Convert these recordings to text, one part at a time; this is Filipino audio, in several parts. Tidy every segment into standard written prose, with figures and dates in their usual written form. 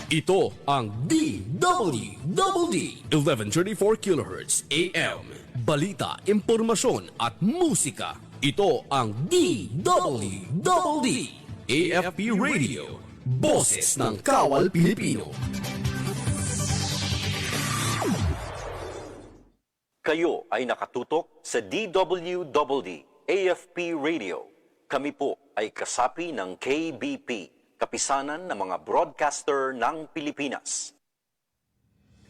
Ito ang DWDD 1134 kHz AM. Balita, impormasyon at musika. Ito ang DWDD AFP Radio. Boses ng Kawal Pilipino. Kayo ay nakatutok sa DWDD AFP Radio. Kami po ay kasapi ng KBP. Kapisanan ng mga broadcaster ng Pilipinas.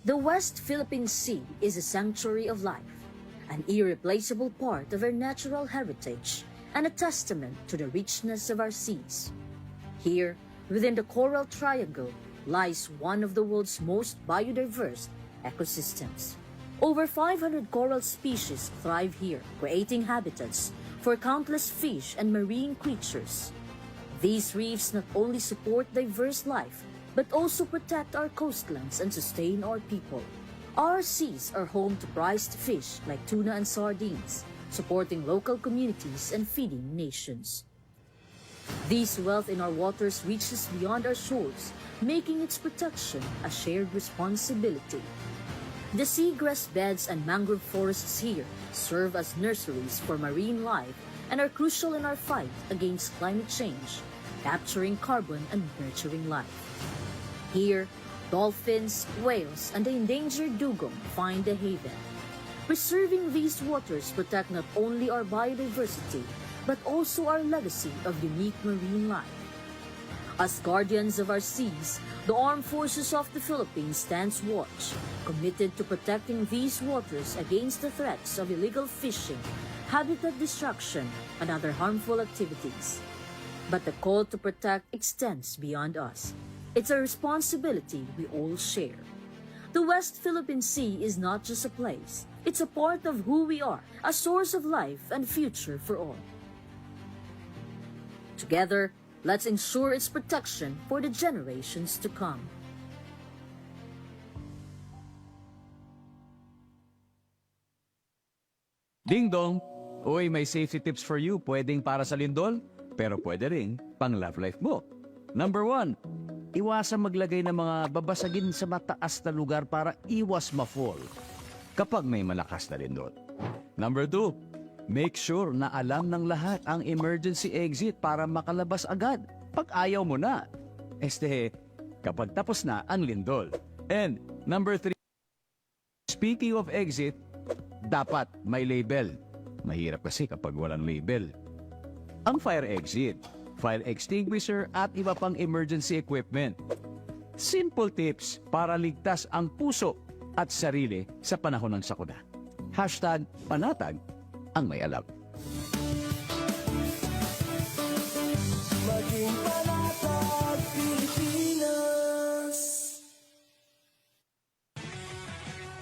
The West Philippine Sea is a sanctuary of life, an irreplaceable part of our natural heritage, and a testament to the richness of our seas. Here, within the Coral Triangle, lies one of the world's most biodiverse ecosystems. Over 500 coral species thrive here, creating habitats for countless fish and marine creatures. These reefs not only support diverse life, but also protect our coastlands and sustain our people. Our seas are home to prized fish like tuna and sardines, supporting local communities and feeding nations. This wealth in our waters reaches beyond our shores, making its protection a shared responsibility. The seagrass beds and mangrove forests here serve as nurseries for marine life and are crucial in our fight against climate change, capturing carbon and nurturing life. Here, dolphins, whales, and the endangered dugong find a haven. Preserving these waters protect not only our biodiversity, but also our legacy of unique marine life. As guardians of our seas, the Armed Forces of the Philippines stands watch, committed to protecting these waters against the threats of illegal fishing, habitat destruction, and other harmful activities. But the call to protect extends beyond us. It's a responsibility we all share. The West Philippine Sea is not just a place. It's a part of who we are, a source of life and future for all. Together, let's ensure its protection for the generations to come. Ding dong! Uy, may safety tips for you. Pwedeng para sa lindol, pero pwede rin pang love life mo. Number 1, iwasan maglagay ng mga babasagin sa mataas na lugar para iwas ma-fall kapag may malakas na lindol. Number 2, make sure na alam ng lahat ang emergency exit para makalabas agad pag ayaw mo na. Kapag tapos na ang lindol. And number 3, speaking of exit, dapat may label. Mahirap kasi kapag walang label. Ang fire exit, fire extinguisher at iba pang emergency equipment. Simple tips para ligtas ang puso at sarili sa panahon ng sakuna. #panatag ang may alam. Maging panatag Pilipinas.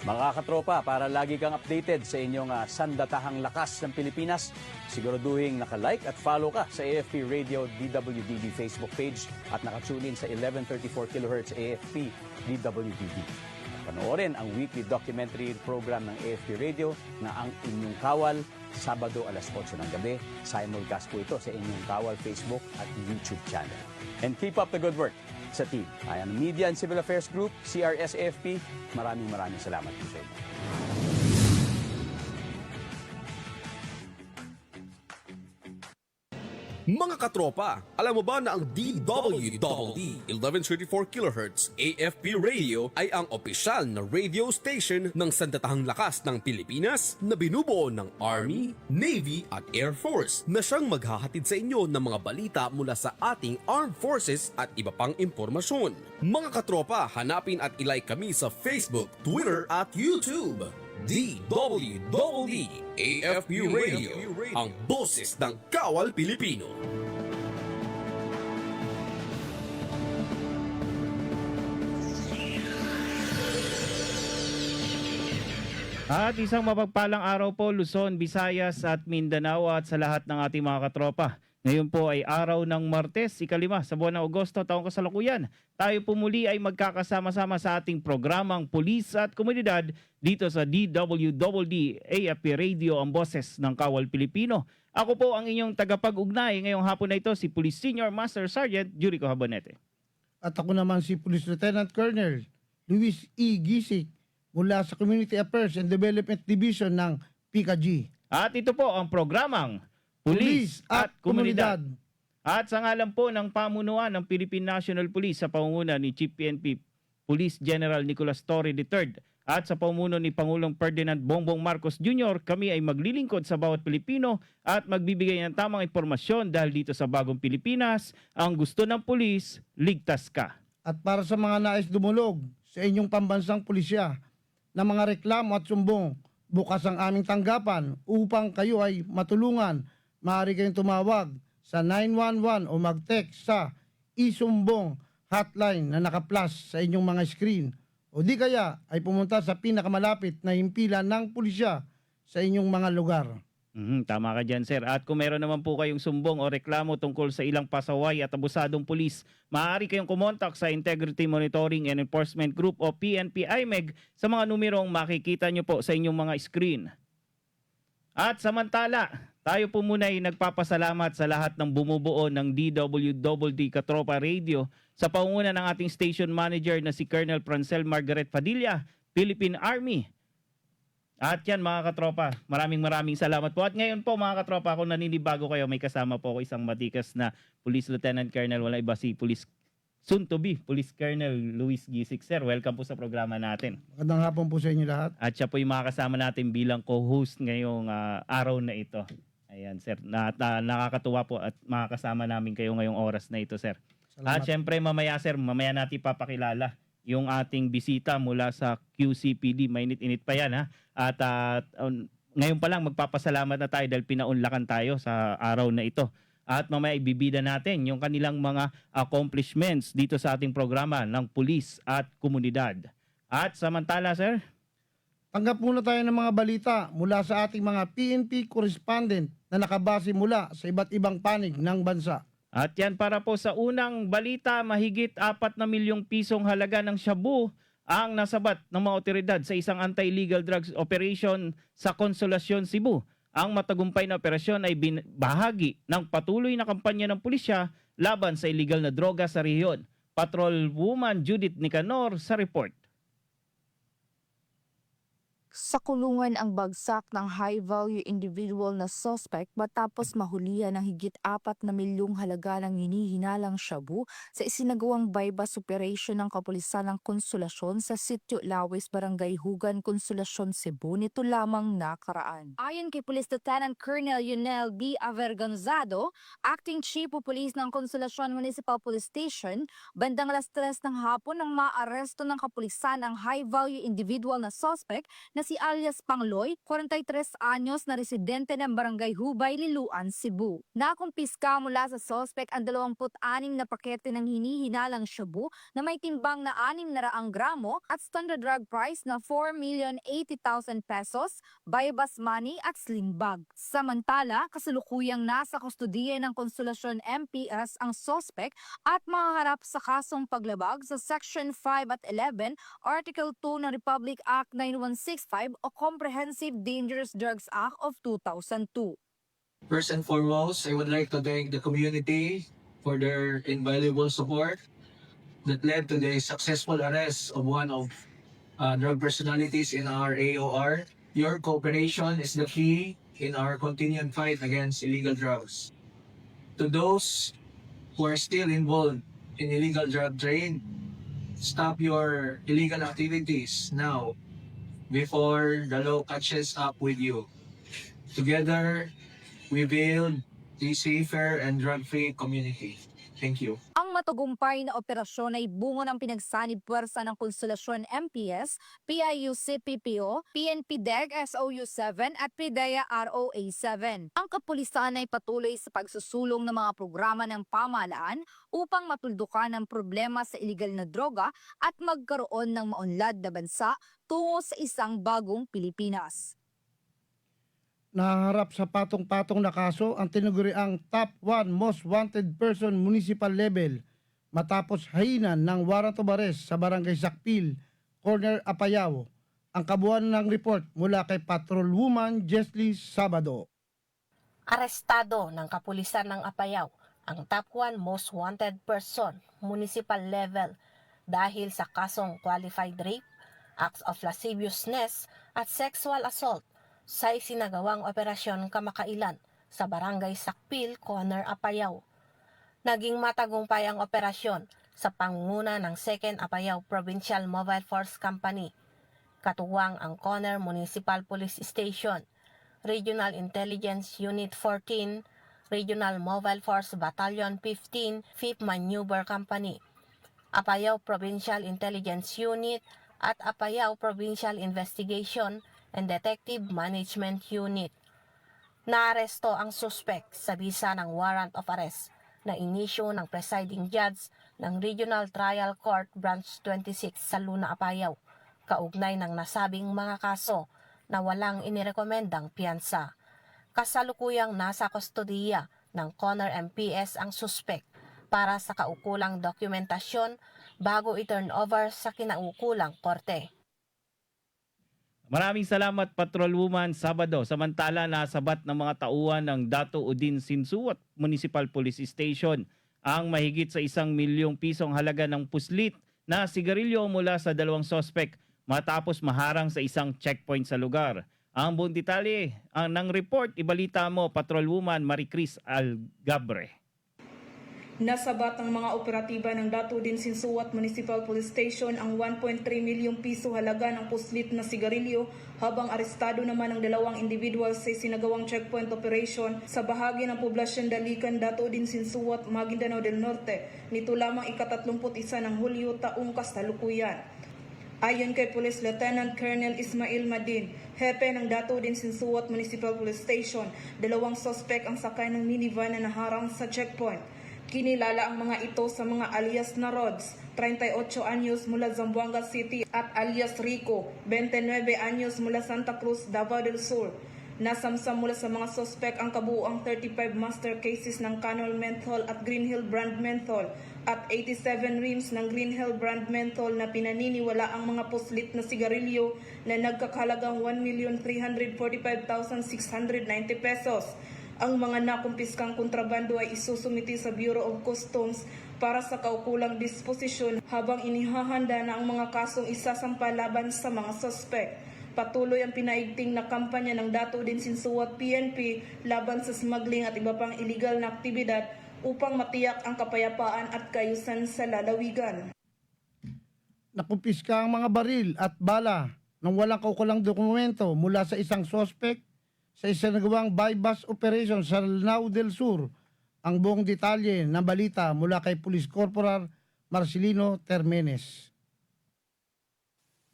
Mga katropa, para lagi kang updated sa inyong sandatahang lakas ng Pilipinas, siguraduhin naka-like at follow ka sa AFP Radio DWDD Facebook page at nakatune in sa 1134 kHz AFP DWDD. Panoorin ang weekly documentary program ng AFP Radio na Ang Inyong Kawal, Sabado alas 8 ng gabi. Simulcast po ito sa Inyong Kawal Facebook at YouTube channel. And keep up the good work sa team. Ayan, Media and Civil Affairs Group, CRS-AFP, maraming salamat po sa inyo. Mga katropa, alam mo ba na ang DWDD 1134 kHz AFP Radio ay ang opisyal na radio station ng sandatahang lakas ng Pilipinas na binubuo ng Army, Navy at Air Force na siyang maghahatid sa inyo ng mga balita mula sa ating Armed Forces at iba pang impormasyon. Mga katropa, hanapin at ilike kami sa Facebook, Twitter at YouTube. DWDD AFP Radio, ang boses ng Kawal Pilipino. At isang mapagpalang araw po Luzon, Visayas at Mindanao at sa lahat ng ating mga katropa. Ngayon po ay araw ng Martes, 5 sa buwan ng Agosto, taong kasalukuyan. Tayo po muli ay magkakasama-sama sa ating programang Pulis at Komunidad dito sa DWDD AFP Radio, ang boses ng Kawal Pilipino. Ako po ang inyong tagapag-ugnay ngayong hapon na ito, si Police Senior Master Sergeant Jurico Habonete. At ako naman si Police Lieutenant Colonel Luis E. Gisik mula sa Community Affairs and Development Division ng PICAG. At ito po ang programang Pulis at Komunidad. At sa ngalan po ng pamunuan ng Philippine National Police sa pangunguna ni Chief PNP Police General Nicolas Torre III at sa pamuno ni Pangulong Ferdinand Bongbong Marcos Jr., kami ay maglilingkod sa bawat Pilipino at magbibigay ng tamang impormasyon dahil dito sa Bagong Pilipinas, ang gusto ng pulis, ligtas ka. At para sa mga nais dumulog sa inyong pambansang pulisya na mga reklamo at sumbong, bukas ang aming tanggapan upang kayo ay matulungan. Maaari kayong tumawag sa 911 o mag-text sa isumbong hotline na naka-flash sa inyong mga screen. O di kaya ay pumunta sa pinakamalapit na himpilan ng pulisya sa inyong mga lugar. Tama ka dyan, sir. At kung meron naman po kayong sumbong o reklamo tungkol sa ilang pasaway at abusadong pulis, maaari kayong kumontak sa Integrity Monitoring and Enforcement Group o PNP-IMEG sa mga numerong makikita nyo po sa inyong mga screen. At samantala, tayo po muna ay nagpapasalamat sa lahat ng bumubuo ng DWDD Katropa Radio sa pangunguna ng ating station manager na si Colonel Francel Margaret Padilla, Philippine Army. At yan mga katropa, maraming salamat po. At ngayon po mga katropa, kung naninibago kayo, may kasama po ako isang matikas na Police Lieutenant Colonel, wala iba si soon to be Police Colonel Luis Gisik. Sir, welcome po sa programa natin. Magandang hapon po sa inyo lahat. At siya po yung makakasama natin bilang co-host ngayong araw na ito. Ayan sir, nakakatuwa po at makakasama namin kayo ngayong oras na ito sir. Salamat. At syempre mamaya natin papakilala yung ating bisita mula sa QCPD. Mainit-init pa yan ha. At ngayon pa lang magpapasalamat na tayo dahil pinaunlakan tayo sa araw na ito. At mamaya ibibida natin yung kanilang mga accomplishments dito sa ating programa ng pulis at komunidad. At samantala sir, Tanggap muna tayo ng mga balita mula sa ating mga PNP correspondent na nakabase mula sa iba't ibang panig ng bansa. at yan para po sa unang balita, mahigit 4 na milyong pisong halaga ng shabu ang nasabat ng mga otoridad sa isang anti-illegal drugs operation sa Consolacion, Cebu. Ang matagumpay na operasyon ay bahagi ng patuloy na kampanya ng pulisya laban sa illegal na droga sa rehiyon. Patrol Woman Judith Nicanor sa report. Sa kulungan ang bagsak ng high-value individual na suspect matapos mahulihan ng higit 4 na milyong halaga ng hinihinalang shabu sa isinagawang bypass operation ng kapulisan ng Konsolasyon sa Sitio Lawis, Barangay Hugan, Konsolasyon, Cebu nito lamang nakaraan. Ayon kay Police Lieutenant Colonel Yunel B. Avergonzado, Acting Chief of Police ng Konsolasyon Municipal Police Station, bandang alas 3 ng hapon nang maaresto ng kapulisan ang high-value individual na suspect na si alias Pangloy, 43 anyos na residente ng Barangay Hubay, Liloan, Cebu. Nakumpiska mula sa suspect ang 26 na pakete ng hinihinalang shabu na may timbang na 600 gramo at standard drug price na 4,080,000 pesos, bypass money at sling bag. Samantala, kasalukuyang nasa kustudiya ng Konsolasyon MPS ang suspect at mahaharap sa kasong paglabag sa Section 5 at 11, Article 2 ng Republic Act 9165 o Comprehensive Dangerous Drugs Act of 2002. First and foremost, I would like to thank the community for their invaluable support that led to the successful arrest of one of drug personalities in our AOR. Your cooperation is the key in our continued fight against illegal drugs. To those who are still involved in illegal drug trade, stop your illegal activities now before the law catches up with you. Together, we build a safer and drug-free community. Thank you. Ang matagumpay na operasyon ay bunga ng pinagsanib puwersa ng Konsolasyon MPS, PIUC-PPO, PNP-DEG SOU-7 at PIDEA ROA-7. Ang kapulisan ay patuloy sa pagsusulong ng mga programa ng pamahalaan upang matuldukan ang problema sa iligal na droga at magkaroon ng maunlad na bansa tungo sa isang bagong Pilipinas. Naharap sa patong-patong na kaso ang tinaguriang top 1 most wanted person municipal level matapos hainan ng warrant of arrest sa Barangay Sakpil, Corner Apayao. Ang kabuuan ng report mula kay Patrol Woman Jesly Sabado. Arestado ng kapulisan ng Apayao ang top 1 most wanted person, municipal level, dahil sa kasong qualified rape, acts of lasciviousness at sexual assault sa isinagawang operasyon kamakailan sa Barangay Sakpil, Conner, Apayao. Naging matagumpay ang operasyon sa pangunguna ng 2nd Apayao Provincial Mobile Force Company, katuwang ang Conner Municipal Police Station, Regional Intelligence Unit 14, Regional Mobile Force Battalion 15, 5th Maneuver Company, Apayao Provincial Intelligence Unit at Apayao Provincial Investigation and Detective Management Unit. Naaresto ang suspect sa bisa ng warrant of arrest na inisyu ng presiding judge ng Regional Trial Court Branch 26 sa Luna, Apayao, kaugnay ng nasabing mga kaso na walang inirekomendang piyansa. Kasalukuyang nasa kustodiya ng Conner MPS ang suspect para sa kaukulang dokumentasyon bago i-turn over sa kinaukulang korte. Maraming salamat, Patrolwoman Sabado. Samantala, nasabat ng mga tauhan ng Dato Udin Sinsuat Municipal Police Station ang mahigit sa 1 milyong pisong halaga ng puslit na sigarilyo mula sa 2 sospek matapos maharang sa isang checkpoint sa lugar. Ang buong detalye ng report, ibalita mo, Patrolwoman Maricris Algabre. Nasabat ng mga operatiba ng Dato Udin Sinsuat Municipal Police Station ang 1.3 milyong piso halaga ng puslit na sigarilyo habang arestado naman ang 2 individual sa sinagawang checkpoint operation sa bahagi ng poblasyon Dalikan, Dato Udin Sinsuat, Maguindanao del Norte nito lamang ika-31 ng Hulyo taong kasalukuyan. Ayon kay Police Lieutenant Colonel Ismail Madin, hepe ng Dato Udin Sinsuat Municipal Police Station, 2 sospek ang sakay ng minivan na naharang sa checkpoint. Kinilala ang mga ito sa mga alias na Rods, 38 anyos mula Zamboanga City at alias Rico, 29 anyos mula Santa Cruz, Davao del Sur. Nasamsam mula sa mga sospek ang kabuuang 35 master cases ng Canol Menthol at Green Hill Brand Menthol at 87 reams ng Green Hill Brand Menthol na pinaniniwala ang mga puslit na sigarilyo na nagkakahalagang 1,345,690 pesos. Ang mga nakumpiskang kontrabando ay isusumiti sa Bureau of Customs para sa kaukulang disposisyon habang inihahanda na ang mga kasong isasampa laban sa mga sospek. Patuloy ang pinaigting na kampanya ng Dato Udin Sinsuat PNP laban sa smuggling at iba pang illegal na aktibidad upang matiyak ang kapayapaan at kaayusan sa lalawigan. Nakumpiska ang mga baril at bala ng walang kaukulang dokumento mula sa isang sospek sa isinagawang bypass operation sa Lanao del Sur. Ang buong detalye ng balita mula kay Police Corporal Marcelino Termenes.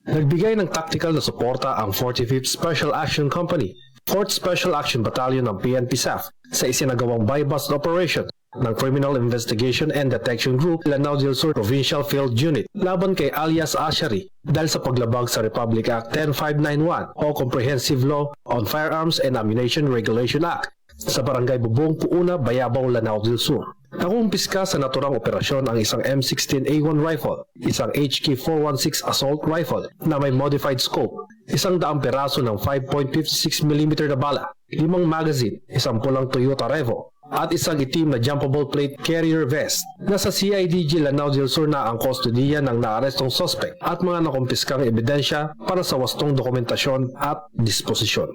Nagbigay ng tactical na suporta ang 45th Special Action Company, 4th Special Action Battalion ng PNP SAF sa isinagawang bypass operation ng Criminal Investigation and Detection Group Lanao del Sur Provincial Field Unit laban kay alias Ashari dahil sa paglabag sa Republic Act 10591 o Comprehensive Law on Firearms and Ammunition Regulation Act sa Barangay Bubong, Puuna, Bayabaw, Lanao del Sur. Nakumpiska sa naturang operasyon ang isang M16A1 rifle, isang HK416 assault rifle na may modified scope, 100 peraso ng 5.56mm na bala, 5 magazine, isang pulang Toyota Revo, at isang itim na jumpable plate carrier vest. Nasa CIDG Lanao del Sur na ang kustodiya ng naarestong suspect at mga nakumpiskang ebidensya para sa wastong dokumentasyon at disposisyon.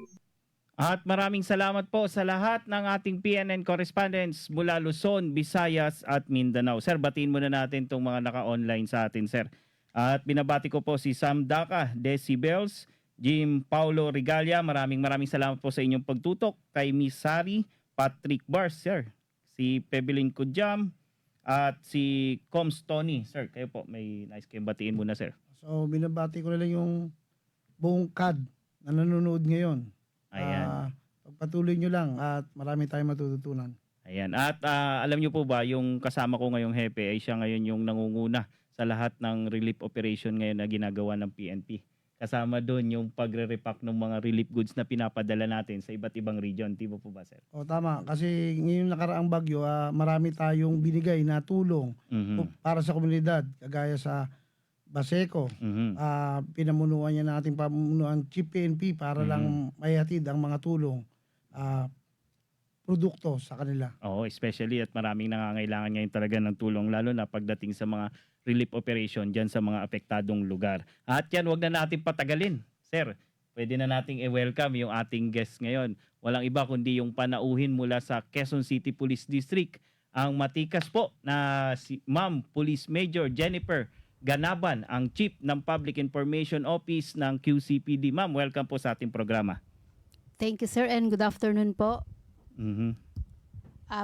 At maraming salamat po sa lahat ng ating PNN correspondents mula Luzon, Visayas at Mindanao. Sir, batiin muna natin itong mga naka-online sa atin, sir. At binabati ko po si Sam Daca, Decibels, Jim Paulo Regalia. Maraming salamat po sa inyong pagtutok. Kay Miss Sari, Patrick Bars, sir. Si Pebelin Kujam at si Coms Tony. Sir, kayo po, may nice kayong batiin muna, sir. So, binabati ko na lang yung buong CAD na nanonood ngayon. Ayan. Pagpatuloy nyo lang at marami tayong matututunan. Ayan. At alam nyo po ba, yung kasama ko ngayong hepe ay siya ngayon yung nangunguna sa lahat ng relief operation ngayon na ginagawa ng PNP. Kasama doon yung pagre-repack ng mga relief goods na pinapadala natin sa iba't ibang region. Di ba po ba, sir? O tama, kasi ngayong nakaraang bagyo, marami tayong binigay na tulong para sa komunidad, kagaya sa Baseco. Pinamunuan niya na ating pamunuan Chief PNP para lang maihatid ang mga tulong produkto sa kanila. Oo, especially at maraming nangangailangan ngayon talaga ng tulong lalo na pagdating sa mga relief operation dyan sa mga apektadong lugar. At yan, wag na natin patagalin. Sir, pwede na nating i-welcome yung ating guest ngayon. Walang iba kundi yung panauhin mula sa Quezon City Police District, ang matikas po na si Ma'am Police Major Jennifer Ganaban, ang Chief ng Public Information Office ng QCPD. Ma'am, welcome po sa ating programa. Thank you, sir, and good afternoon po. Mhm.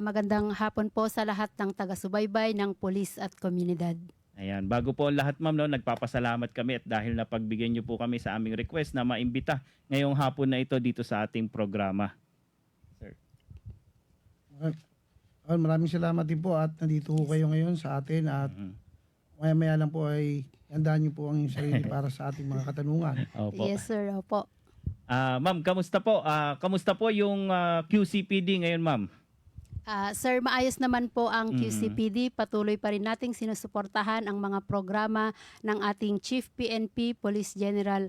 Magandang hapon po sa lahat ng taga-subaybay ng pulis at komunidad. Ayan, bago po ang lahat ma'am, no, nagpapasalamat kami at dahil napagbigyan niyo po kami sa aming request na maimbita ngayong hapon na ito dito sa ating programa. Sir. Maraming salamat din po at nandito po kayo ngayon sa atin at maya-maya lang po ay handaan niyo po ang inyong sarili para sa ating mga katanungan. Opo. Yes, sir. Opo. Ma'am, kamusta po? Kamusta po yung QCPD ngayon, ma'am? Sir, maayos naman po ang QCPD. Patuloy pa rin nating sinusuportahan ang mga programa ng ating Chief PNP Police General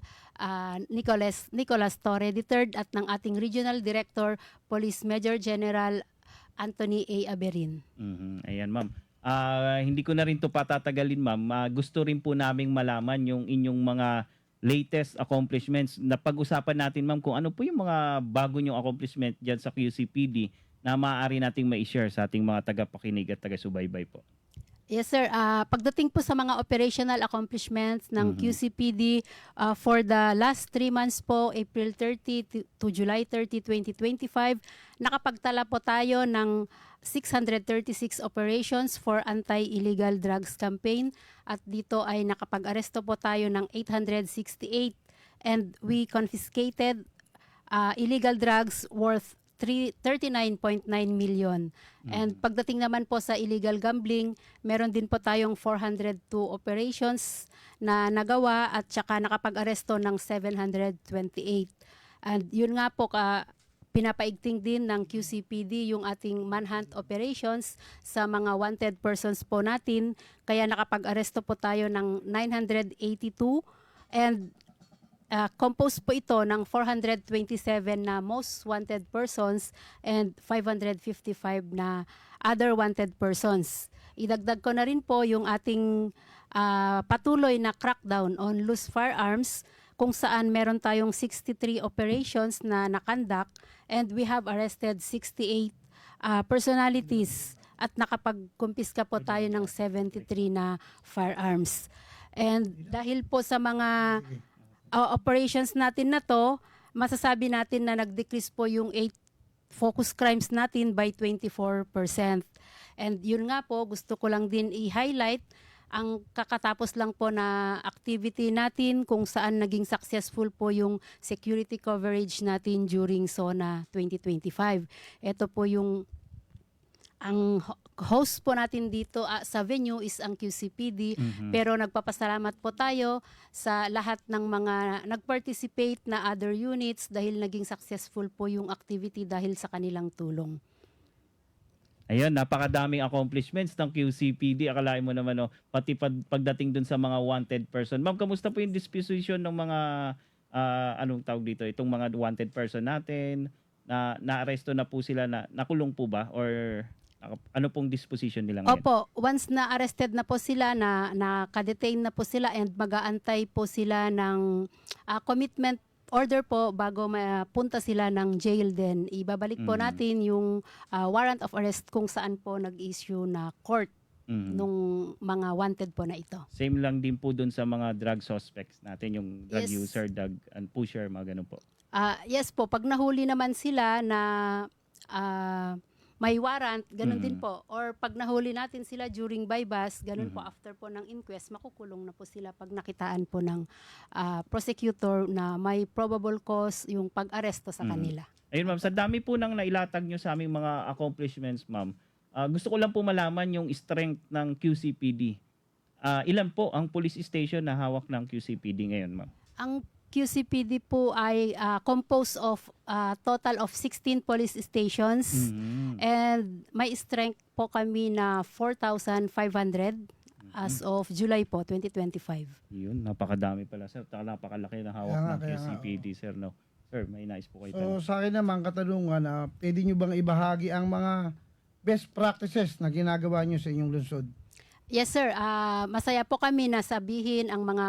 Nicolas Torre III at ng ating Regional Director Police Major General Anthony A. Aberin. Ayan, ma'am. Hindi ko na rin to patatagalin, ma'am. Gusto rin po naming malaman yung inyong mga latest accomplishments. Napag-usapan natin, ma'am, kung ano po yung mga bago nyong accomplishment dyan sa QCPD na maaari nating ma-share sa ating mga tagapakinig at taga-subaybay po. Yes, sir. Pagdating po sa mga operational accomplishments ng QCPD for the last 3 months po, April 30 to July 30, 2025, nakapagtala po tayo ng 636 operations for anti-illegal drugs campaign at dito ay nakapag-aresto po tayo ng 868 and we confiscated illegal drugs worth 39.9 million. And pagdating naman po sa illegal gambling, meron din po tayong 402 operations na nagawa at saka nakapag-aresto ng 728. And yun nga po, pinapaigting din ng QCPD yung ating manhunt operations sa mga wanted persons po natin. Kaya nakapag-aresto po tayo ng 982 and composed po ito ng 427 na most wanted persons and 555 na other wanted persons. Idagdag ko na rin po yung ating patuloy na crackdown on loose firearms kung saan meron tayong 63 operations na nakandak and we have arrested 68 personalities at nakapagkumpiska po tayo ng 73 na firearms. And dahil po sa mga operations natin na to, masasabi natin na nag-decrease po yung 8 focus crimes natin by 24%. And yun nga po, gusto ko lang din i-highlight ang kakatapos lang po na activity natin kung saan naging successful po yung security coverage natin during SONA 2025. Ito po yung ang host po natin dito sa venue is ang QCPD, pero nagpapasalamat po tayo sa lahat ng mga nag-participate na other units dahil naging successful po yung activity dahil sa kanilang tulong. Ayun, napakadaming accomplishments ng QCPD. Akalain mo naman, pati pagdating dun sa mga wanted person. Ma'am, kamusta po yung disposition ng mga, anong tawag dito, itong mga wanted person natin? Na-aresto na po sila, nakulong po ba? Or ano pong disposition nila ngayon? Opo, once na arrested na po sila, naka-detain na po sila and mag-aantay po sila ng commitment order po bago mapunta sila ng jail din. Ibabalik po natin yung warrant of arrest kung saan po nag-issue na court nung mga wanted po na ito. Same lang din po dun sa mga drug suspects natin, yung drug Yes. user, drug and pusher, mga ganun po. Yes po, pag nahuli naman sila na may warrant, ganun din po. Or pag nahuli natin sila during bypass, ganun po after po ng inquest, makukulong na po sila pag nakitaan po ng prosecutor na may probable cause yung pag-aresto sa kanila. Ayun ma'am, sa dami po nang nailatag nyo sa aming mga accomplishments ma'am, gusto ko lang po malaman yung strength ng QCPD. Ilan po ang police station na hawak ng QCPD ngayon ma'am? Ang QCPD po ay composed of total of 16 police stations and may strength po kami na 4,500 as of July po, 2025. Yun, napakadami pala sir. Napakalaki na hawak ng QCPD sir, no? Sir, may nais po kayo So tanong. sa akin naman katanungan na pwede nyo bang ibahagi ang mga best practices na ginagawa nyo sa inyong lungsod? Yes sir, masaya po kami na sabihin ang mga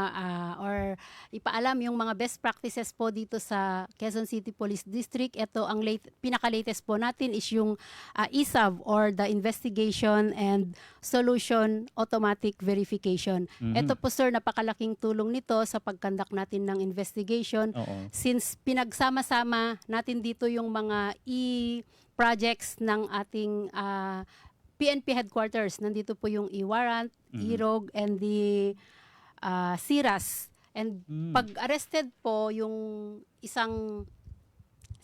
or ipaalam yung mga best practices po dito sa Quezon City Police District. Ito ang pinaka-latest po natin is yung ISAV or the Investigation and Solution Automatic Verification. Ito po sir, napakalaking tulong nito sa pagkandak natin ng investigation. Oo. Since pinagsama-sama natin dito yung mga projects ng ating PNP headquarters. Nandito po yung e-warrant, e-rog, and the SIRAS. And pag arrested po yung isang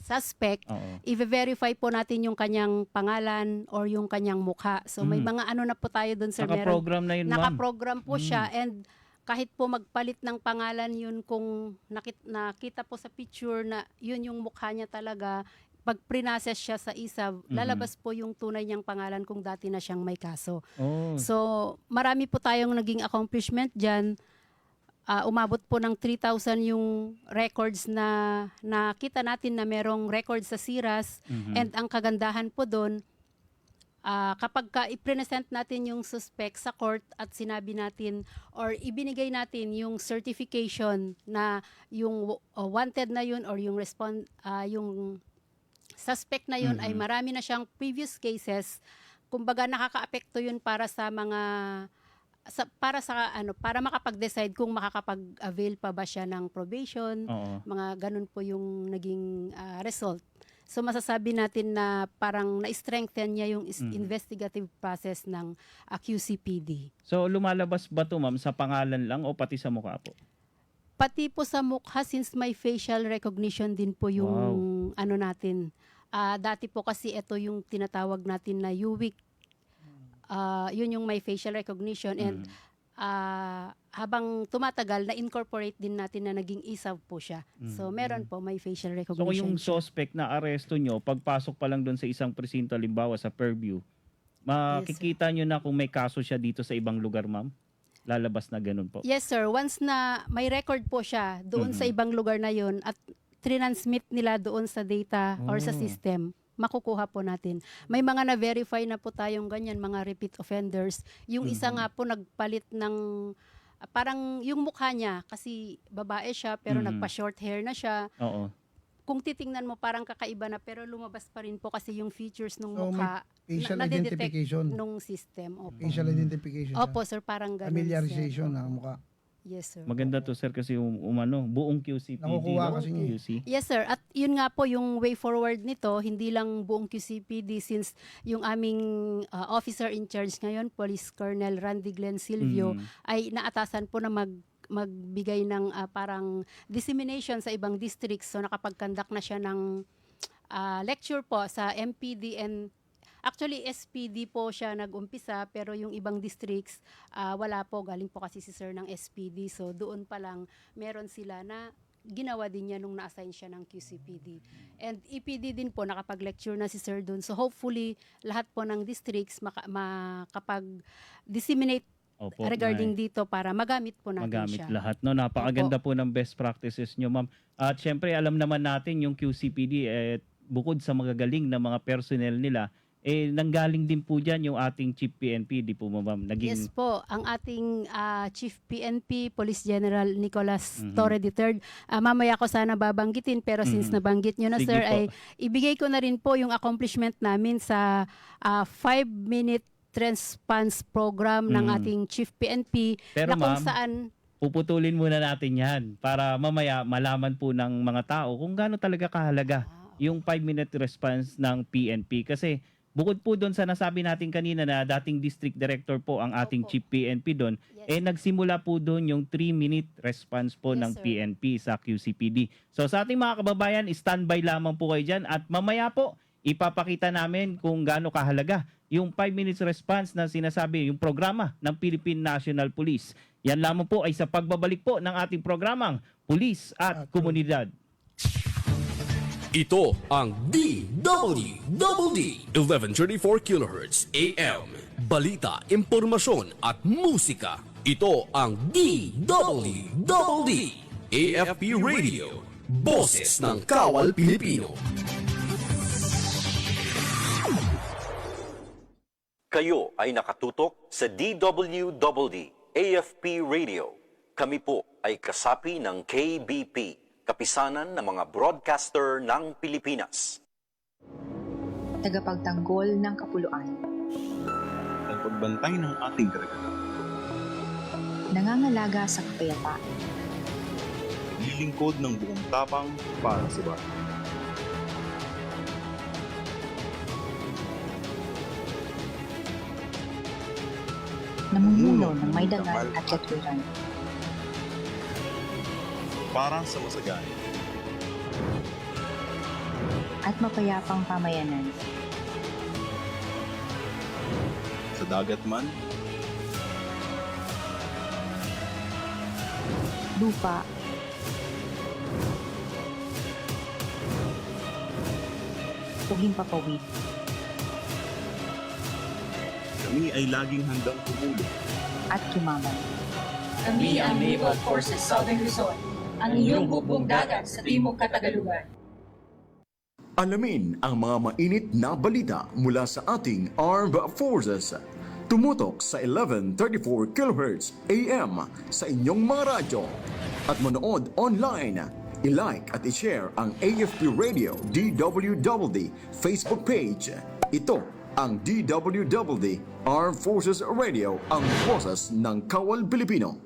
suspect, i-verify po natin yung kanyang pangalan or yung kanyang mukha. So may mga ano na po tayo doon sir. Naka-program na yun, ma'am. Naka-program po siya, and kahit po magpalit ng pangalan yun, kung nakita po sa picture na yun yung mukha niya talaga, pag pre-process siya sa ISAV, lalabas po yung tunay niyang pangalan kung dati na siyang may kaso. Oh. So, marami po tayong naging accomplishment dyan. Umabot po ng 3,000 yung records na nakita natin na merong records sa SIRAS. And ang kagandahan po doon, kapag i-present natin yung suspect sa court at sinabi natin or ibinigay natin yung certification na yung wanted na yun or yung yung suspect na yun ay marami na siyang previous cases, kumbaga nakakaapekto yun para sa mga para makapag-decide kung makakapag-avail pa ba siya ng probation. Mga ganun po yung naging result. So masasabi natin na parang na-strengthen niya yung investigative process ng QCPD. So lumalabas ba to ma'am sa pangalan lang o pati sa mukha po? Pati po sa mukha, since may facial recognition din po yung ano natin. Dati po kasi ito yung tinatawag natin na UWIC. Yun yung may facial recognition, and habang tumatagal, na-incorporate din natin na naging ISAV po siya. So meron po, may facial So recognition. yung suspect na aresto nyo, pagpasok pa lang doon sa isang presinto, halimbawa sa Fairview, makikita nyo na kung may kaso siya dito sa ibang lugar, ma'am? Lalabas na ganun po? Yes sir, once na may record po siya doon sa ibang lugar na yun at transmit nila doon sa data or sa system, makukuha po natin. May mga na-verify na po tayong ganyan, mga repeat offenders. Yung isa nga po nagpalit ng, parang yung mukha niya, kasi babae siya pero nagpa-short hair na siya. Oo. Kung titingnan mo parang kakaiba na, pero lumabas pa rin po kasi yung features ng So, mukha facial nadidetect identification. nung system. Opo. Facial identification. Opo sir, parang ganun. Familiarization ng mukha. Yes sir. Maganda to sir kasi buong QCPD. Nakukuha kasi niya. QC. Yes sir, at yun nga po yung way forward nito, hindi lang buong QCPD, since yung aming officer in charge ngayon, Police Colonel Randy Glenn Silvio, ay naatasan po na magbigay ng parang dissemination sa ibang districts. So nakapag-conduct na siya ng lecture po sa MPD and actually SPD po siya nag-umpisa, pero yung ibang districts wala po, galing po kasi si sir ng SPD. So doon pa lang meron sila na ginawa din niya nung na-assign siya ng QCPD. And EPD din po, nakapag-lecture na si sir doon. So hopefully lahat po ng districts makapag-disseminate regarding dito para magamit po natin magamit siya. lahat. No, napakaganda po ng best practices nyo, ma'am. At syempre alam naman natin yung QCPD bukod sa magagaling na mga personnel nila, nanggaling din po dyan yung ating Chief PNP, di po ma'am? Yes po, ang ating Chief PNP, Police General Nicolas Torre III. Mamaya ko sana babanggitin, pero since nabanggit nyo na, Sige sir, po. ay ibigay ko na rin po yung accomplishment namin sa 5-minute response program ng ating Chief PNP. Pero na kung ma'am, saan puputulin muna natin yan para mamaya malaman po ng mga tao kung gaano talaga kahalaga yung 5-minute response ng PNP. Kasi bukod po doon sa nasabi natin kanina na dating district director po ang ating Chief PNP doon, nagsimula po doon yung 3-minute response po ng sir. PNP sa QCPD. So sa ating mga kababayan, standby lamang po kayo dyan at mamaya po ipapakita namin kung gaano kahalaga yung 5 minutes response na sinasabi, yung programa ng Philippine National Police. Yan lamang po ay sa pagbabalik po ng ating programang Pulis at Komunidad. Ito ang DWD 1134 kHz AM. Balita, impormasyon at musika. Ito ang DWD AFP Radio. Boses ng Kawal Pilipino. Kayo ay nakatutok sa DWDD AFP Radio. Kami po ay kasapi ng KBP, Kapisanan ng mga Broadcaster ng Pilipinas. Tagapagtanggol ng kapuluan. Pagbantay ng ating karagatan. Nangangalaga sa kapayapaan. Lilingkod ng buong tapang para sa bayan. Namumuno ng may dangal at katwiran. Para sa masagana. At mapayapang pamayanan. Sa dagat man, Lupa. O himpapawid. kami ay laging handang tumulong. At kumaban. Kami ang Naval Forces Southern Luzon, ang inyong bukbong dagat sa Timog Katagalugan. Alamin ang mga mainit na balita mula sa ating Armed Forces. Tumutok sa 1134 kHz AM sa inyong mga radyo. At manood online. I-like at i-share ang AFP Radio DWDD Facebook page. Ito ang DWDD Armed Forces Radio, ang boses ng Kawal Pilipino.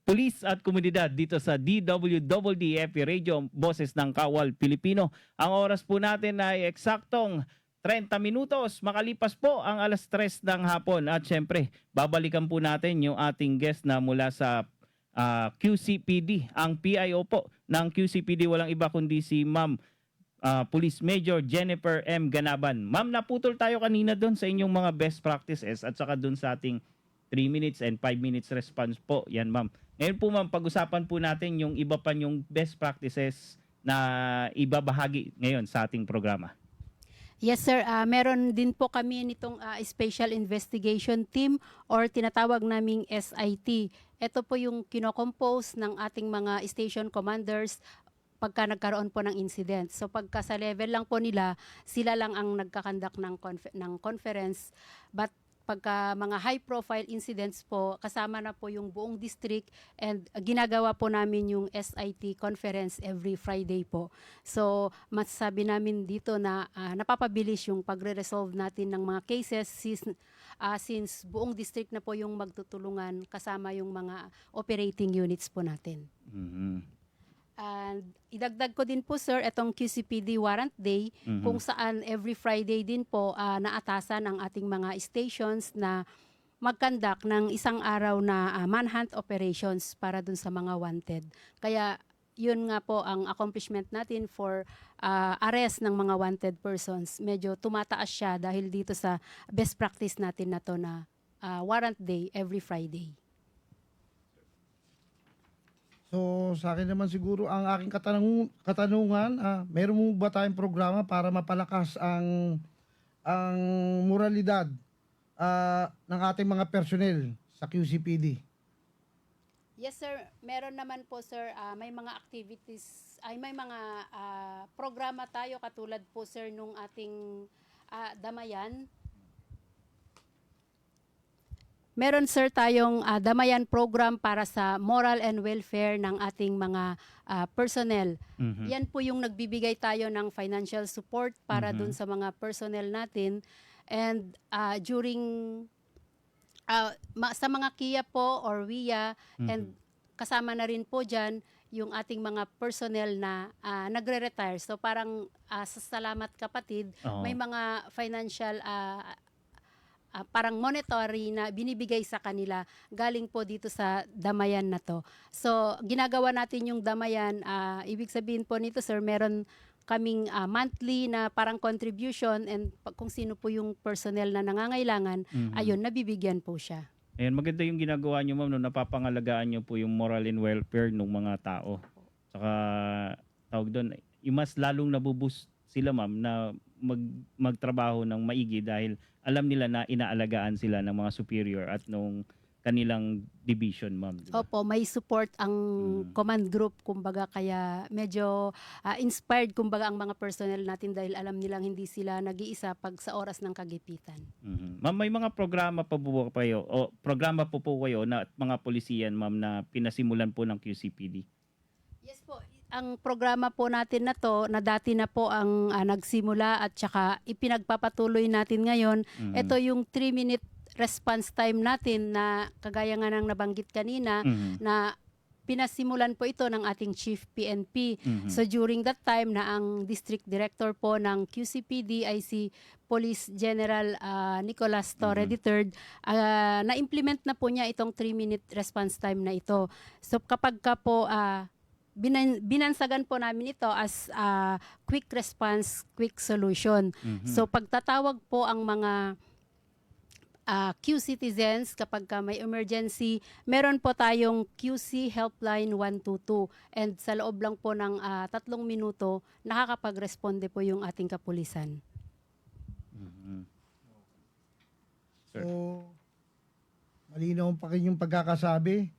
Pulis at komunidad dito sa DWDD Radio, boses ng Kawal Pilipino. Ang oras po natin ay eksaktong 30 minutos. Makalipas po ang alas 3 ng hapon. At syempre, babalikan po natin yung ating guest na mula sa QCPD. Ang PIO po ng QCPD, walang iba kundi si Ma'am Police Major Jennifer M. Ganaban. Ma'am, naputol tayo kanina doon sa inyong mga best practices at saka doon sa ating 3 minutes and 5 minutes response po. Yan, ma'am. Ngayon po, ma'am, pag-usapan po natin yung iba pa yung best practices na ibabahagi ngayon sa ating programa. Yes, sir. Meron din po kami nitong Special Investigation Team or tinatawag naming SIT. Ito po yung kinocompose ng ating mga station commanders pagka nagkaroon po ng incident. So pagka sa level lang po nila, sila lang ang nagkakandak ng conference. But pagka mga high-profile incidents po, kasama na po yung buong district and ginagawa po namin yung SIT conference every Friday po. So, masasabi namin dito na napapabilis yung pagre-resolve natin ng mga cases since buong district na po yung magtutulungan kasama yung mga operating units po natin. Mm-hmm. And idagdag ko din po, sir, itong QCPD Warrant Day, kung saan every Friday din po naatasan ang ating mga stations na mag-conduct ng isang araw na manhunt operations para dun sa mga wanted. Kaya yun nga po ang accomplishment natin for arrest ng mga wanted persons. Medyo tumataas siya dahil dito sa best practice natin na to na Warrant Day every Friday. So sa akin naman siguro ang aking katanungan, meron mo ba tayong programa para mapalakas ang moralidad ng ating mga personnel sa QCPD? Yes, sir. Meron naman po, sir. May mga activities, may mga programa tayo katulad po, sir, nung ating Damayan. Meron, sir, tayong Damayan program para sa moral and welfare ng ating mga personnel. Yan po yung nagbibigay tayo ng financial support para dun sa mga personnel natin. And during sa mga KIA po or WIA, and kasama na rin po dyan yung ating mga personnel na nagre-retire. So parang sa Salamat Kapatid, may mga financial parang monetary na binibigay sa kanila galing po dito sa Damayan na to. So ginagawa natin yung Damayan, ibig sabihin po nito, sir, meron kaming monthly na parang contribution, and kung sino po yung personnel na nangangailangan, ayun, nabibigyan po siya. Ayan, maganda yung ginagawa nyo, ma'am, no? Napapangalagaan nyo po yung moral and welfare ng mga tao. Saka, tawag doon, mas lalong nabuboost sila, ma'am, na magtrabaho ng maigi dahil alam nila na inaalagaan sila ng mga superior at nung kanilang division, ma'am. Diba? Opo, may support ang command group, kumbaga, kaya medyo inspired, kumbaga, ang mga personnel natin dahil alam nilang hindi sila nag-iisa pag sa oras ng kagipitan. Ma'am, may mga programa pa po kayo o programa po kayo na mga polisiyan, ma'am, na pinasimulan po ng QCPD? Yes po, ang programa po natin na to, na dati na po ang nagsimula at saka ipinagpapatuloy natin ngayon, ito yung 3-minute response time natin na kagaya nga ng nabanggit kanina na pinasimulan po ito ng ating Chief PNP. So during that time na ang District Director po ng QCPD ay si Police General Nicolas Torre III, na-implement na po niya itong 3-minute response time na ito. So kapag ka po binansagan po namin ito as quick response, quick solution. So pagtatawag po ang mga Q-citizens kapag may emergency, meron po tayong QC Helpline 122 and sa loob lang po ng 3 minuto, nakakapag-responde po yung ating kapulisan. So, malinaw pa rin yung pagkakasabi.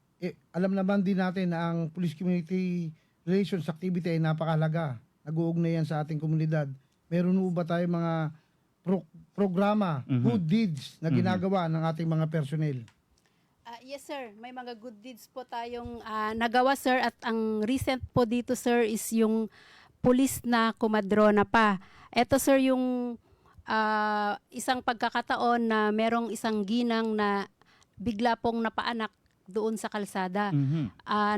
Alam naman din natin na ang Police Community Relations activity ay napakahalaga. Nag-uugnay yan sa ating komunidad. Meron po ba tayo mga programa, good deeds na ginagawa ng ating mga personnel? Yes sir, may mga good deeds po tayong nagawa sir at ang recent po dito sir is yung pulis na kumadrona pa. Ito sir yung isang pagkakataon na merong isang ginang na bigla pong napaanak doon sa kalsada.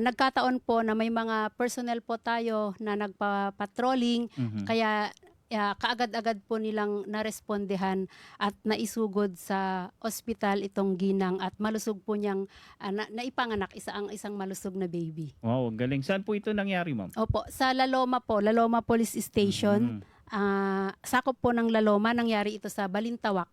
Nagkataon po na may mga personnel po tayo na nagpa-patrolling, kaya kaagad-agad po nilang narespondehan at naisugod sa ospital itong ginang at malusog po niyang naipanganak isang malusog na baby. Wow, galing. Saan po ito nangyari, ma'am? Opo, sa Laloma po, Laloma Police Station. Sakop po ng Laloma, nangyari ito sa Balintawak.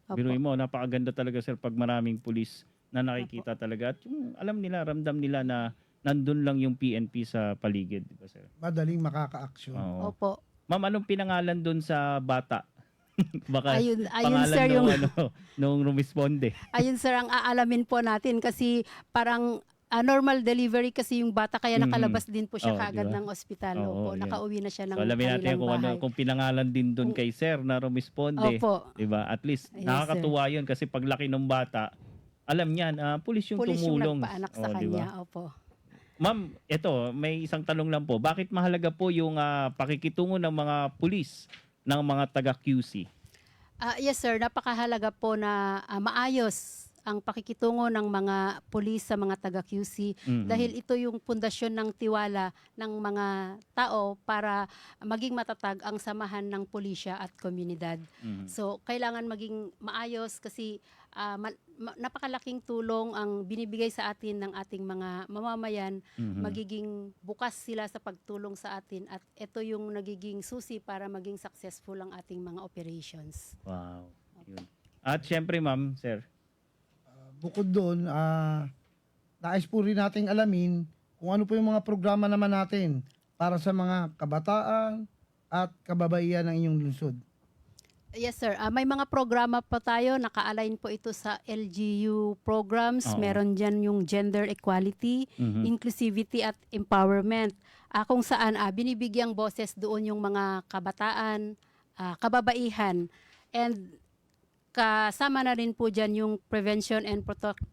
Biruin mo, napakaganda talaga sir pag maraming pulis na nakikita talaga at yung alam nila, ramdam nila na nandun lang yung PNP sa paligid, di ba sir? Madaling makaka-action. Opo. Ma'am, anong pinangalan dun sa bata? Baka ayun pangalan sir, nung rumisponde. Ayun sir, ang aalamin po natin kasi parang normal delivery kasi yung bata kaya nakalabas din po siya kaagad ng ospital. Opo, nakauwi na siya ng alamin natin kung pinangalan din dun kay sir na rumisponde. Opo. Diba? At least nakakatuwa yun kasi paglaki ng bata, alam niyan, pulis yung pulis tumulong. Yung nagpaanak sa kanya. Diba? Opo. Ma'am, ito, may isang tanong lang po. Bakit mahalaga po yung pakikitungo ng mga pulis ng mga taga-QC? Yes sir, napakahalaga po na maayos ang pakikitungo ng mga pulis sa mga taga-QC dahil ito yung pundasyon ng tiwala ng mga tao para maging matatag ang samahan ng pulisya at komunidad. So, kailangan maging maayos kasi napakalaking tulong ang binibigay sa atin ng ating mga mamamayan. Magiging bukas sila sa pagtulong sa atin at ito yung nagiging susi para maging successful ang ating mga operations. Wow. Yun. At syempre ma'am, sir, bukod doon, nais po rin nating alamin kung ano po yung mga programa naman natin para sa mga kabataan at kababaihan ng inyong lungsod. Yes sir, may mga programa pa tayo, naka-align po ito sa LGU programs. Meron dyan yung gender equality, inclusivity at empowerment. Kung saan binibigyang boses doon yung mga kabataan, kababaihan, and kasama na rin po dyan yung prevention and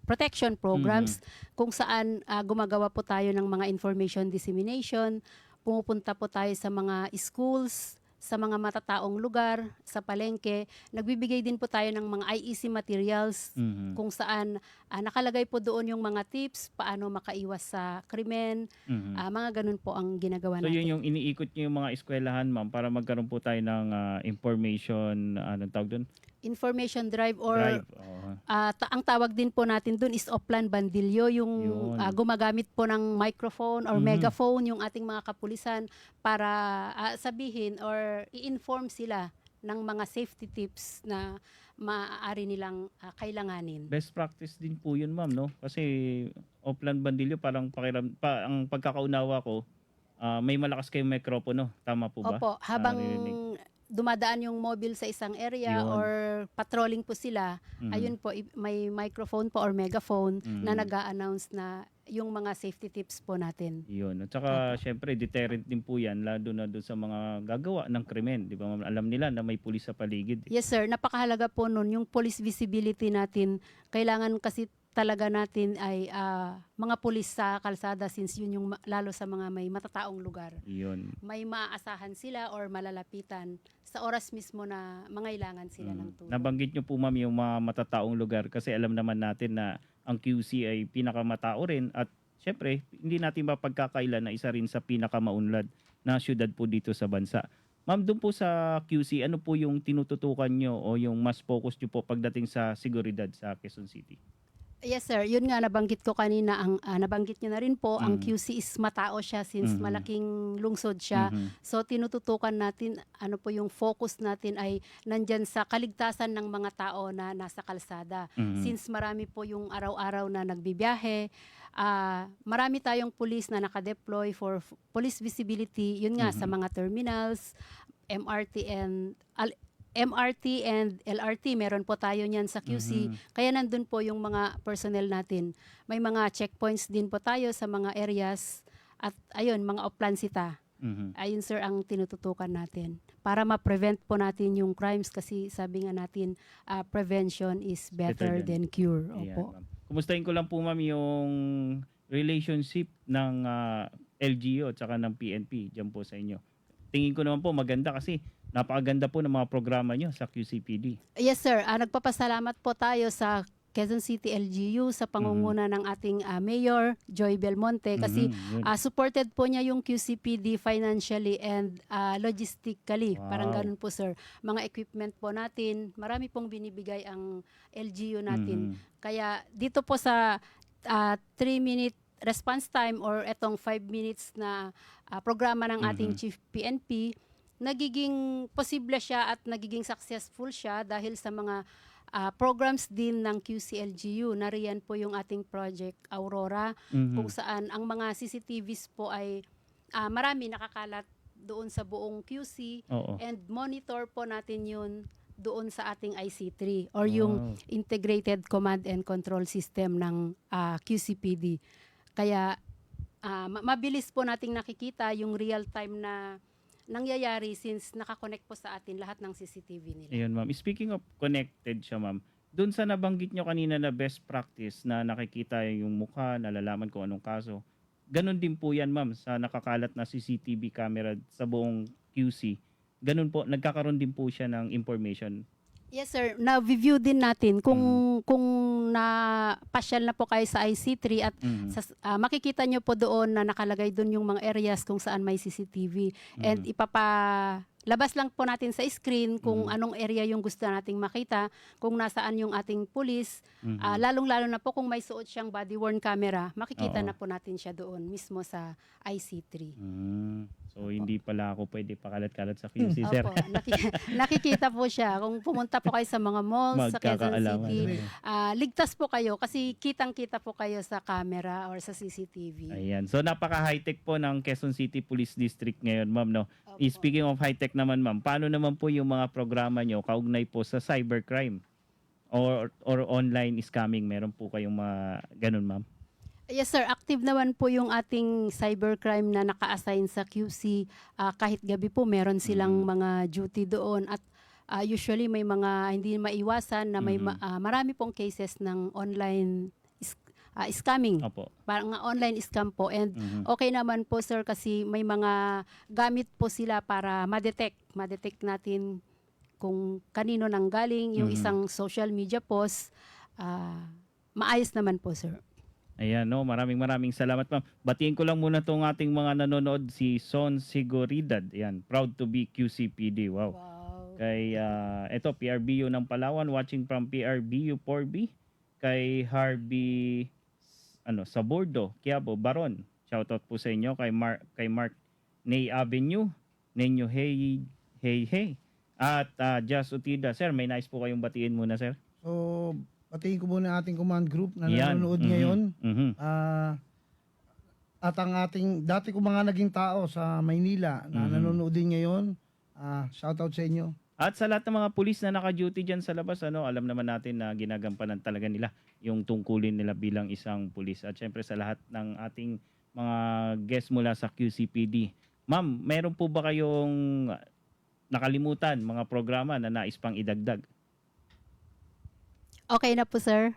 protection programs kung saan gumagawa po tayo ng mga information dissemination, pumupunta po tayo sa mga schools, sa mga matataong lugar, sa palengke. Nagbibigay din po tayo ng mga IEC materials kung saan nakalagay po doon yung mga tips, paano makaiwas sa krimen, mga ganun po ang ginagawa natin. So yun yung iniikot niyo yung mga eskwelahan, ma'am, para magkaroon po tayo ng information, anong tawag doon? Information drive or ang tawag din po natin dun is Oplan Bandilyo, yung gumagamit po ng microphone or megaphone yung ating mga kapulisan para sabihin or i-inform sila ng mga safety tips na maaari nilang kailanganin. Best practice din po yun, ma'am, no? Kasi Oplan Bandilyo parang ang pagkakaunawa ko, may malakas kayong mikropono. Tama po ba? Opo, habang dumadaan yung mobile sa isang area Yun. or patrolling po sila, Mhm. ayun po, may microphone po or megaphone na Mhm. nag-a-announce na yung mga safety tips po natin. Yun. At saka, syempre, deterrent din po yan, lalo na doon sa mga gagawa ng krimen. Di ba, ma'am? Alam nila na may pulis sa paligid. Yes sir, napakahalaga po nun yung police visibility natin. Kailangan kasi talaga natin ay mga pulis sa kalsada since yun yung lalo sa mga may matataong lugar. Yun. May maaasahan sila or malalapitan sa oras mismo na mangailangan sila ng tulong. Nabanggit nyo po, ma'am, yung mga matataong lugar kasi alam naman natin na ang QC ay pinakamatao rin at syempre, hindi natin mapagkakailan na isa rin sa pinakamaunlad na syudad po dito sa bansa. Ma'am, doon po sa QC, ano po yung tinututukan nyo o yung mas focus nyo po pagdating sa seguridad sa Quezon City? Yes sir, yun nga nabanggit ko kanina, ang nabanggit niyo na rin po, ang Mm. QC is matao siya since Mhm. malaking lungsod siya. Mhm. So tinututukan natin, ano po yung focus natin ay nandyan sa kaligtasan ng mga tao na nasa kalsada. Mhm. Since marami po yung araw-araw na nagbibiyahe, marami tayong police na nakadeploy for police visibility, yun nga sa Mhm. mga terminals, MRT and LRT, meron po tayo niyan sa QC. Mhm. Kaya nandun po yung mga personnel natin. May mga checkpoints din po tayo sa mga areas at ayun, mga oplansita. Mhm. Ayun sir ang tinututukan natin. Para ma-prevent po natin yung crimes kasi sabi nga natin, prevention is better than cure. Ayan, Opo. ma'am. Kumustahin ko lang po, ma'am, yung relationship ng LGU at saka ng PNP dyan po sa inyo. Tingin ko naman po maganda kasi napakaganda po ng mga programa nyo sa QCPD. Yes sir, nagpapasalamat po tayo sa Quezon City LGU sa pangunguna ng ating Mayor Joy Belmonte kasi Mhm, yun. supported po niya yung QCPD financially and logistically. Wow. Parang ganun po sir. Mga equipment po natin, marami pong binibigay ang LGU natin. Mhm. Kaya dito po sa 3-minute response time or etong 5 minutes na programa ng ating Mhm. Chief PNP, nagiging posible siya at nagiging successful siya dahil sa mga programs din ng QCLGU. Nariyan po yung ating project Aurora Mhm. kung saan ang mga CCTVs po ay marami nakakalat doon sa buong QC Oo. and monitor po natin yun doon sa ating IC3 or yung Wow. Integrated Command and Control System ng QCPD. Kaya mabilis po nating nakikita yung real time na nangyayari since nakakonect po sa atin lahat ng CCTV nila. Ayun, ma'am. Speaking of connected siya, ma'am, doon sa nabanggit nyo kanina na best practice na nakikita yung mukha, nalalaman kung anong kaso, ganun din po yan, ma'am, sa nakakalat na CCTV camera sa buong QC. Ganun po, nagkakaroon din po siya ng information. Yes sir, na-review din natin kung pasyal na po kayo sa IC3 at makikita nyo po doon na nakalagay doon yung mga areas kung saan may CCTV and labas lang po natin sa screen kung anong area yung gusto nating makita, kung nasaan yung ating police, lalong-lalo na po kung may suot siyang body-worn camera, makikita Oo. na po natin siya doon mismo sa IC3. So, hindi pala ako pwede pakalat-kalat sa QC, sir. Opo, nakikita po siya. Kung pumunta po kayo sa mga malls sa Quezon Magkakaalaman. City, ligtas po kayo kasi kitang-kita po kayo sa camera or sa CCTV. Ayan. So, napaka-high-tech po ng Quezon City Police District ngayon, ma'am, no? Speaking of high-tech naman, ma'am, paano naman po yung mga programa nyo kaugnay po sa cybercrime or online scamming? Meron po kayong mga ganun, ma'am? Yes sir, active naman po yung ating cybercrime na naka-assign sa QC. Kahit gabi po meron silang mga duty doon at usually may mga hindi maiwasan na may marami pong cases ng online scamming. Opo. Parang online scam po and okay naman po sir kasi may mga gamit po sila para ma-detect natin kung kanino nang galing yung isang social media post. Maayos naman po sir. Ayan, no, maraming salamat, ma'am. Batiin ko lang muna tong ating mga nanonood, si Son Seguridad. Ayan, proud to be QCPD. Wow. Kay, eto, PRBU ng Palawan, watching from PRBU 4B. Kay Harvey, Sabordo, Quiabo, Baron. Shoutout po sa inyo. Kay Mark Ney Avenue, Nenyo Hey. At Jazz Utida. Sir, may nice po kayong batiin muna, sir. So, patingin ko muna ating command group na Yan. nanonood ngayon. Mhm. At ang ating, dati ko mga naging tao sa Maynila na nanonood din ngayon. Shoutout sa inyo. At sa lahat ng mga pulis na naka-duty dyan sa labas, alam naman natin na ginagampanan talaga nila yung tungkulin nila bilang isang pulis. At syempre sa lahat ng ating mga guests mula sa QCPD. Ma'am, meron po ba kayong nakalimutan mga programa na nais pang idagdag? Okay na po, sir.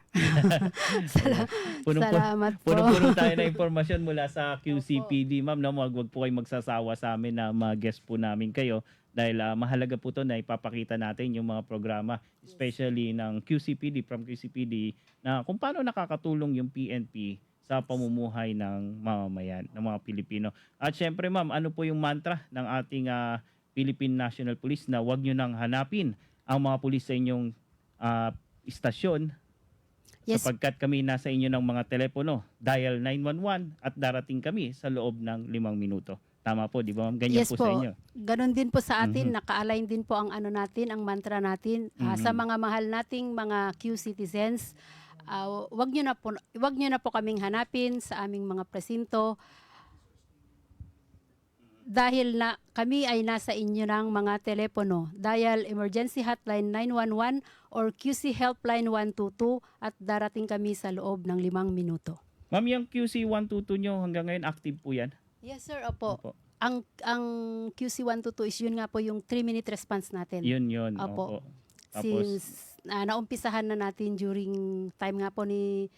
Salamat po. Puno-puno tayo na impormasyon mula sa QCPD. Ma'am, no, wag po kayo magsasawa sa amin na mag-guest po namin kayo dahil mahalaga po to na ipapakita natin yung mga programa, especially ng QCPD, from QCPD, na kung paano nakakatulong yung PNP sa pamumuhay ng mamamayan, ng mga Pilipino. At syempre, ma'am, ano po yung mantra ng ating Philippine National Police na wag nyo nang hanapin ang mga pulis sa inyong istasyon? Yes. Sapagkat kami nasa inyo ng mga telepono, dial 911 at darating kami sa loob ng 5 minuto. Tama po, di ba ma'am? Ganyan Yes po po. sa inyo. Ganon din po sa atin, naka-align din po ang natin, ang mantra natin. Sa mga mahal nating mga Q-citizens, wag nyo na po kaming hanapin sa aming mga presinto dahil na kami ay nasa inyo ng mga telepono. Dial emergency hotline 911 or QC helpline 122 at darating kami sa loob ng 5 minuto. Ma'am, yung QC 122 nyo hanggang ngayon active po yan? Yes sir, opo. Opo. Ang QC 122 is yun nga po yung 3-minute response natin. Yun. Opo. Opo. Tapos, Since naumpisahan na natin during time nga po ni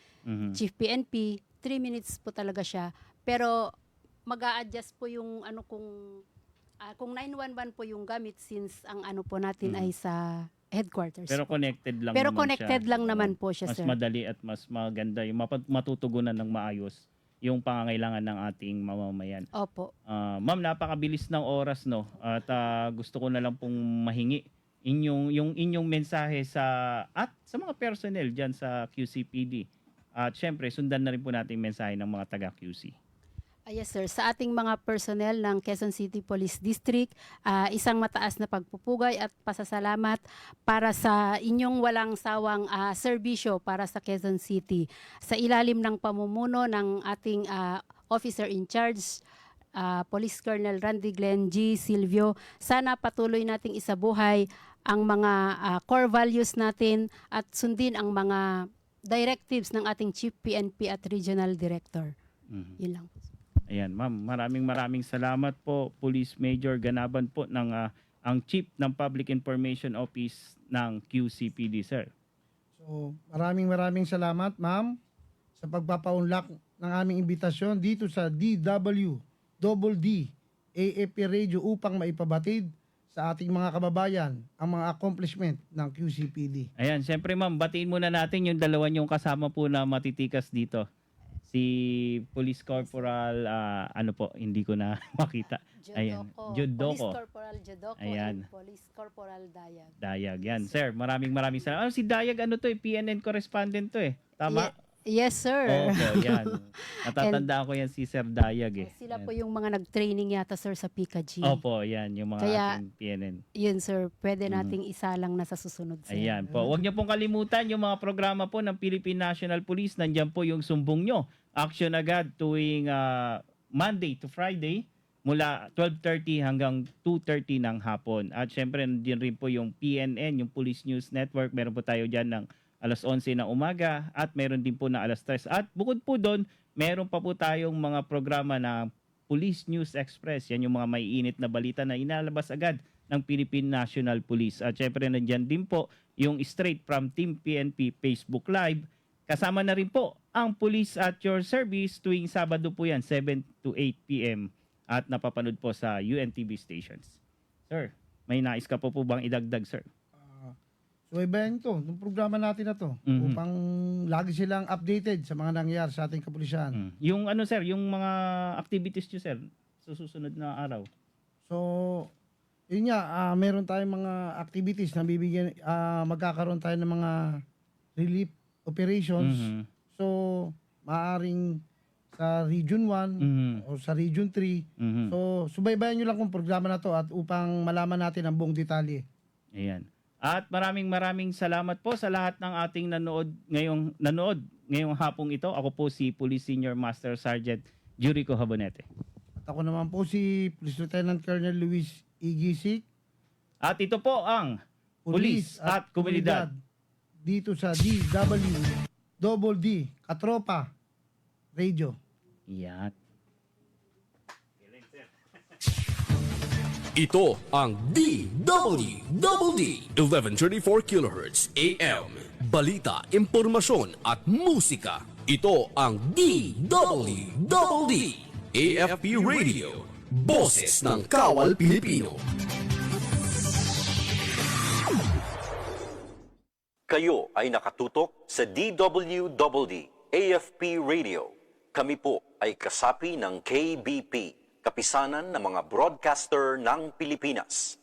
Chief PNP, 3 minutes po talaga siya. Pero mag-a-adjust po yung kung 911 po yung gamit since ang po natin ay sa headquarters. pero connected lang Pero naman connected siya. lang naman po siya, Mas sir. madali at mas maganda yung matutugunan ng maayos yung pangangailangan ng ating mamamayan. Opo. Ma'am, napakabilis ng oras, no? At gusto ko na lang pong mahingi yung inyong mensahe sa mga personnel diyan sa QCPD. At syempre, sundan na rin po natin yung mensahe ng mga taga QC. Yes sir, sa ating mga personnel ng Quezon City Police District, isang mataas na pagpupugay at pasasalamat para sa inyong walang sawang serbisyo para sa Quezon City. Sa ilalim ng pamumuno ng ating officer in charge, Police Colonel Randy Glenn G. Silvio, sana patuloy nating isabuhay ang mga core values natin at sundin ang mga directives ng ating Chief PNP at Regional Director. Yun lang po. Ayan, ma'am, maraming salamat po, Police Major Ganaban po ng ang Chief ng Public Information Office ng QCPD, sir. So, maraming salamat, ma'am, sa pagpapaunlak ng aming imbitasyon dito sa DWDD AFP Radio upang maipabatid sa ating mga kababayan ang mga accomplishment ng QCPD. Ayan, syempre ma'am, batiin muna natin yung dalawa niyong kasama po na matitikas dito. Si Police Corporal, hindi ko na makita. Ayan, Police Judoko. Corporal Judoko Ayan. and Police Corporal Dayag. Dayag, yan. Sir, maraming salamat. Si Dayag, PNN correspondent to eh. Tama? Yes, sir. Opo, yan. Natatandaan ko yan si Sir Dayag eh. Sila Yan. po yung mga nag-training yata, sir, sa PICA-G. Opo, yan. Yung mga Kaya, ating PNN. Yun, sir. Pwede nating isa lang na sa susunod, sir. Ayan po. Huwag niyo pong kalimutan yung mga programa po ng Philippine National Police. Nandiyan po yung sumbong nyo. Action agad tuwing Monday to Friday mula 12:30 hanggang 2:30 ng hapon. At syempre, nandiyan rin po yung PNN, yung Police News Network. Meron po tayo dyan ng alas 11 ng umaga at meron din po na alas 3. At bukod po doon, meron pa po tayong mga programa na Police News Express. Yan yung mga maiinit na balita na inalabas agad ng Philippine National Police. At syempre nandiyan din po yung Straight from Team PNP Facebook Live. Kasama na rin po ang Police at Your Service tuwing Sabado po yan, 7 to 8 p.m. At napapanood po sa UNTV stations. Sir, may nais ka po bang idagdag, sir? So ibayan ito, itong programa natin na to, upang lagi silang updated sa mga nangyayari sa ating kapulisan. Yung sir, yung mga activities nyo, sir, sa susunod na araw. So, yun nga, meron tayong mga activities na magkakaroon tayo ng mga relief operations. So, maaring sa Region 1 o sa Region 3. So, subaybayan nyo lang kung programa na to at upang malaman natin ang buong detalye. Ayan. At maraming salamat po sa lahat ng ating nanood ngayong hapong ito. Ako po si Police Senior Master Sergeant Jurico Habonete. At ako naman po si Police Lieutenant Colonel Luis Igisik, At ito po ang Pulis at Komunidad. Dito sa DWDD Katropa Radio. Yan. Ito ang DWDD 1134 kHz AM. Balita, impormasyon at musika. Ito ang DWDD AFP Radio. Boses ng Kawal Pilipino. Kayo ay nakatutok sa DWDD AFP Radio. Kami po ay kasapi ng KBP, Kapisanan ng mga Broadcaster ng Pilipinas.